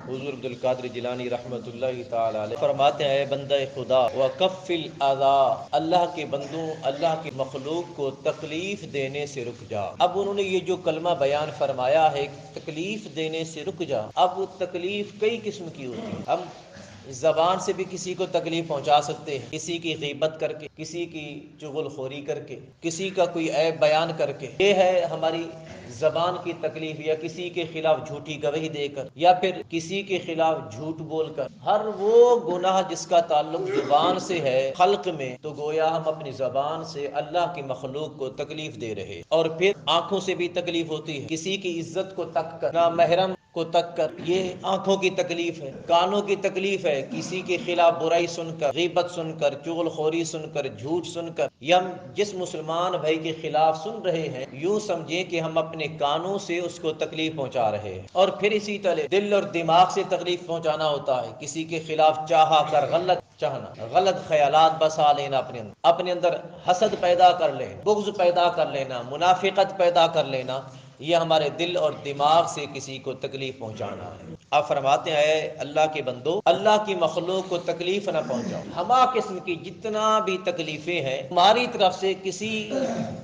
حضور عبد القادر جیلانی رحمۃ اللہ تعالی علیہ فرماتے ہیں: اے بندہ خدا وکف الاذی، اللہ کے بندوں، اللہ کی مخلوق کو تکلیف دینے سے رک جا۔ اب انہوں نے یہ جو کلمہ بیان فرمایا ہے، تکلیف دینے سے رک جا، اب تکلیف کئی قسم کی ہوتی ہے۔ ہم زبان سے بھی کسی کو تکلیف پہنچا سکتے ہیں، کسی کی غیبت کر کے، کسی کی چغل خوری کر کے، کسی کا کوئی عیب بیان کر کے، یہ ہے ہماری زبان کی تکلیف، یا کسی کے خلاف جھوٹی گواہی دے کر، یا پھر کسی کے خلاف جھوٹ بول کر۔ ہر وہ گناہ جس کا تعلق زبان سے ہے خلق میں، تو گویا ہم اپنی زبان سے اللہ کی مخلوق کو تکلیف دے رہے۔ اور پھر آنکھوں سے بھی تکلیف ہوتی ہے، کسی کی عزت کو تک کر، نامحرم کو تک کر، یہ آنکھوں کی تکلیف ہے۔ کانوں کی تکلیف ہے، کسی کے خلاف برائی سن کر، غیبت سن کر، چغل خوری سن کر، جھوٹ سن کر، یا ہم جس مسلمان بھائی کے خلاف سن رہے ہیں، یوں سمجھیں کہ ہم اپنے کانوں سے اس کو تکلیف پہنچا رہے ہیں۔ اور پھر اسی طرح دل اور دماغ سے تکلیف پہنچانا ہوتا ہے، کسی کے خلاف چاہا کر، غلط چاہنا، غلط خیالات بسا لینا، اپنے اندر حسد پیدا کر لینا، بغض پیدا کر لینا، منافقت پیدا کر لینا، یہ ہمارے دل اور دماغ سے کسی کو تکلیف پہنچانا ہے۔ آپ فرماتے ہیں: اے اللہ کے بندو، اللہ کی مخلوق کو تکلیف نہ پہنچاؤ۔ ہما قسم کی جتنا بھی تکلیفیں ہیں ہماری طرف سے، کسی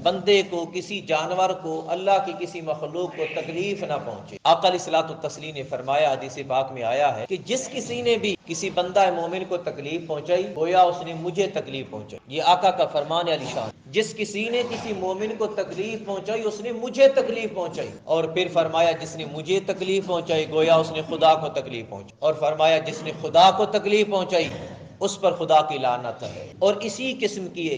بندے کو، کسی جانور کو، اللہ کی کسی مخلوق کو تکلیف نہ پہنچے۔ آقا علیہ الصلوۃ والتسلیم نے فرمایا، حدیث پاک میں آیا ہے کہ جس کسی نے بھی کسی بندہ مومن کو تکلیف پہنچائی، گویا اس نے مجھے تکلیف پہنچائی۔ یہ آقا کا فرمان علی شان، جس کسی نے کسی مومن کو تکلیف پہنچائی، اس نے مجھے تکلیف پہنچائی۔ اور پھر فرمایا: جس نے مجھے تکلیف پہنچائی، گویا اس نے خدا کو تکلیف پہنچائی۔ اور فرمایا: جس نے خدا کو تکلیف پہنچائی، اس پر خدا کی لعنت ہے۔ اور اسی قسم کی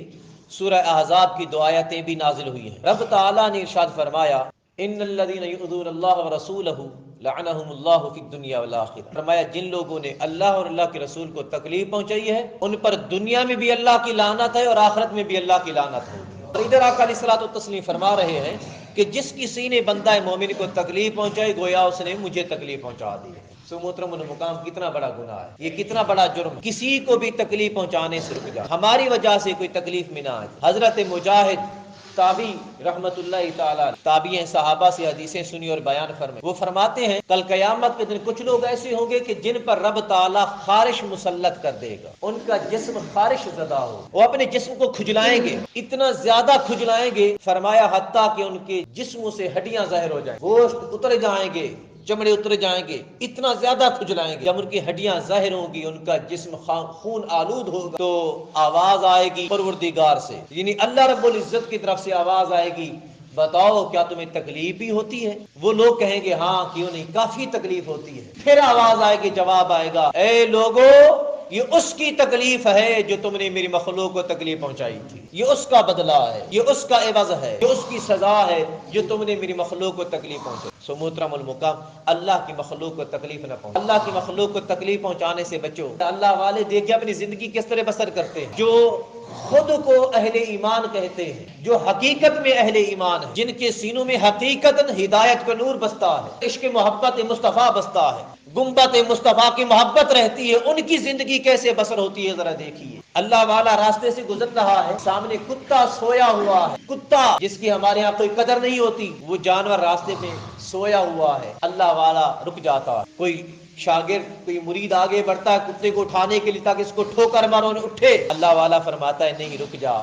سورہ احزاب کی دو آیتیں بھی نازل ہوئی ہیں۔ رب تعالیٰ نے ارشاد فرمایا: ان الذین یؤذون اللہ ورسولہ لعنہم اللہ فی الدنیا والآخرہ۔ فرمایا جن لوگوں نے اللہ اور اللہ کے رسول کو تکلیف پہنچائی ہے، ان پر دنیا میں بھی اللہ کی لعنت ہے اور آخرت میں بھی اللہ کی لعنت ہوگی۔ اور ادھر آقا علیہ الصلوۃ والتسلیم فرما رہے ہیں کہ جس کسی نے بندہ مومن کو تکلیف پہنچائی، گویا اس نے مجھے تکلیف پہنچا دی۔ سو محترم المقام، کتنا بڑا گناہ ہے یہ، کتنا بڑا جرم۔ کسی کو بھی تکلیف پہنچانے سے رک جا، ہماری وجہ سے کوئی تکلیف میں نہ آئے۔ حضرت مجاہد تابعی رحمت اللہ تعالی، تابعین صحابہ سے حدیثیں سنی اور بیان فرمائے۔ وہ فرماتے ہیں کل قیامت کے دن کچھ لوگ ایسے ہوں گے کہ جن پر رب تعالیٰ خارش مسلط کر دے گا، ان کا جسم خارش زدہ ہو، وہ اپنے جسم کو کھجلائیں گے، اتنا زیادہ کھجلائیں گے، فرمایا حتیٰ کہ ان کے جسموں سے ہڈیاں ظاہر ہو جائیں، گوشت اتر جائیں گے، چمڑے اتر جائیں گے، اتنا زیادہ کھجلائیں گے۔ جب ان کی ہڈیاں ظاہر ہوں گی، ان کا جسم خون آلود ہوگا، تو آواز آئے گی پروردگار سے، یعنی اللہ رب العزت کی طرف سے آواز آئے گی: بتاؤ کیا تمہیں تکلیف بھی ہوتی ہے؟ وہ لوگ کہیں گے: ہاں، کیوں نہیں، کافی تکلیف ہوتی ہے۔ پھر آواز آئے گی، جواب آئے گا: اے لوگو، یہ اس کی تکلیف ہے جو تم نے میری مخلوق کو تکلیف پہنچائی تھی، یہ اس کا بدلہ ہے، یہ اس کا عوض ہے، یہ اس کی سزا ہے جو تم نے میری مخلوق کو تکلیف پہنچائی۔ سو محترم المقام، اللہ کی مخلوق کو تکلیف نہ پہنچاؤ، اللہ کی مخلوق کو تکلیف پہنچانے سے بچو۔ اللہ والے دیکھیں اپنی زندگی کس طرح بسر کرتے ہیں، جو خود کو اہل ایمان کہتے ہیں، جو حقیقت میں اہل ایمان ہیں، جن کے سینوں میں حقیقت ہدایت کا نور بستا ہے، عشق محبت مصطفیٰ بستا ہے، گنبد مصطفیٰ کی محبت رہتی ہے، ان کی زندگی کیسے بسر ہوتی ہے ذرا دیکھیے۔ اللہ والا راستے سے گزر رہا ہے، سامنے کتا سویا ہوا ہے، کتا جس کی ہمارے ہاں کوئی قدر نہیں ہوتی، وہ جانور راستے میں سویا ہوا ہے، اللہ والا رک جاتا ہے، کوئی شاگرد، کوئی مرید آگے بڑھتا ہے کتے کو اٹھانے کے لیے تاکہ اس کو ٹھوکر مارو اٹھے، اللہ والا فرماتا ہے نہیں، رک جا،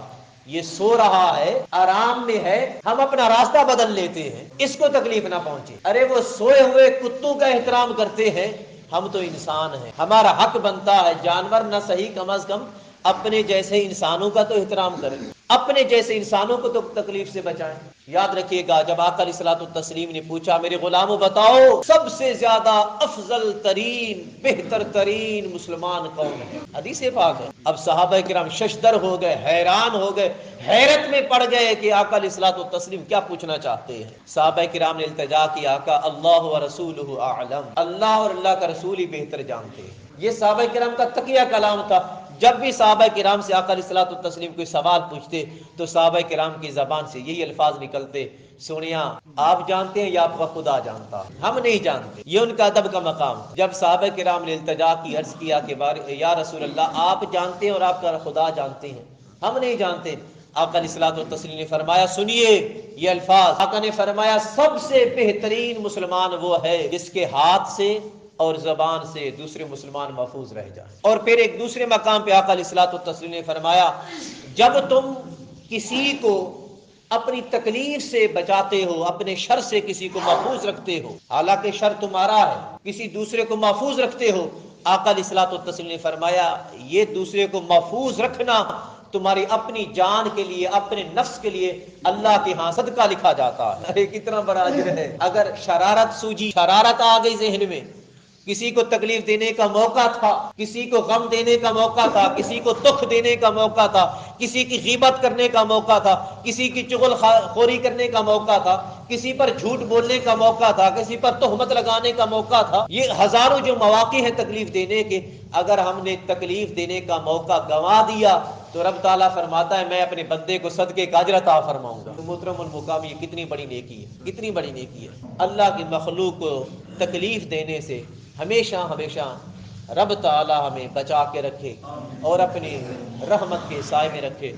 یہ سو رہا ہے، آرام میں ہے، ہم اپنا راستہ بدل لیتے ہیں، اس کو تکلیف نہ پہنچے۔ ارے وہ سوئے ہوئے کتوں کا احترام کرتے ہیں، ہم تو انسان ہیں، ہمارا حق بنتا ہے جانور نہ صحیح کم از کم اپنے جیسے انسانوں کا تو احترام کریں، اپنے جیسے انسانوں کو تو تکلیف سے بچائیں۔ یاد رکھیے گا، جب آقا علیہ الصلوۃ والتسلیم نے پوچھا میرے غلاموں بتاؤ سب سے زیادہ افضل ترین، بہتر ترین مسلمان کون ہے؟ حدیث پاک ہے۔ اب صحابہ کرام ششدر ہو گئے، حیران ہو گئے، حیرت میں پڑ گئے کہ آقا علیہ الصلوۃ والتسلیم کیا پوچھنا چاہتے ہیں۔ صحابہ کرام نے التجا کی، آقا اللہ ورسولہ اعلم، اللہ اور اللہ کا رسول ہی بہتر جانتے ہیں۔ یہ صحابہ کرام کا تقیہ کلام تھا۔ جب بھی صحابہ کرام سے آقا علیہ الصلوۃ والتسلیم کوئی سوال پوچھتے تو صحابہ کرام کی زبان سے یہی الفاظ نکلتے: سونیا آپ جانتے ہیں یا آپ کا خدا جانتا؟ ہم نہیں جانتے۔ یہ ان کا ادب کا مقام۔ جب صحابہ کرام نے التجا کی، عرض کیا کہ یا رسول اللہ آپ جانتے ہیں اور آپ کا خدا جانتے ہیں، ہم نہیں جانتے۔ آقا علیہ الصلوۃ والتسلیم نے فرمایا سنیے یہ الفاظ، آقا نے فرمایا سب سے بہترین مسلمان وہ ہے جس کے ہاتھ سے اور زبان سے دوسرے مسلمان محفوظ رہ جائیں۔ اور پھر ایک دوسرے مقام پہ آقا علیہ الصلوۃ والتسلیم نے فرمایا جب تم کسی کو اپنی تکلیف سے بچاتے ہو، اپنے شر سے کسی کو محفوظ رکھتے ہو، حالانکہ شر تمہارا ہے، کسی دوسرے کو محفوظ رکھتے ہو، آقا علیہ الصلوۃ والتسلیم نے فرمایا یہ دوسرے کو محفوظ رکھنا تمہاری اپنی جان کے لیے، اپنے نفس کے لیے اللہ کے ہاں صدقہ لکھا جاتا ہے۔ کتنا بڑا اجر ہے۔ اگر شرارت سوجی، شرارت آ گئی ذہن میں، کسی کو تکلیف دینے کا موقع تھا، کسی کو غم دینے کا موقع تھا، کسی کو دکھ دینے کا موقع تھا، کسی کی غیبت کرنے کا موقع تھا، کسی کی چغل خوری کرنے کا موقع تھا، کسی پر جھوٹ بولنے کا موقع تھا، کسی پر تہمت لگانے کا موقع تھا، یہ ہزاروں جو مواقع ہیں تکلیف دینے کے، اگر ہم نے تکلیف دینے کا موقع گنوا دیا تو رب تعالیٰ فرماتا ہے میں اپنے بندے کو صدقے کا اجر عطا فرماؤں گا۔ محترم المقام، یہ کتنی بڑی نیکی ہے، کتنی بڑی نیکی ہے۔ اللہ کی مخلوق کو تکلیف دینے سے ہمیشہ ہمیشہ رب تعالیٰ ہمیں بچا کے رکھے اور اپنی رحمت کے سائے میں رکھے۔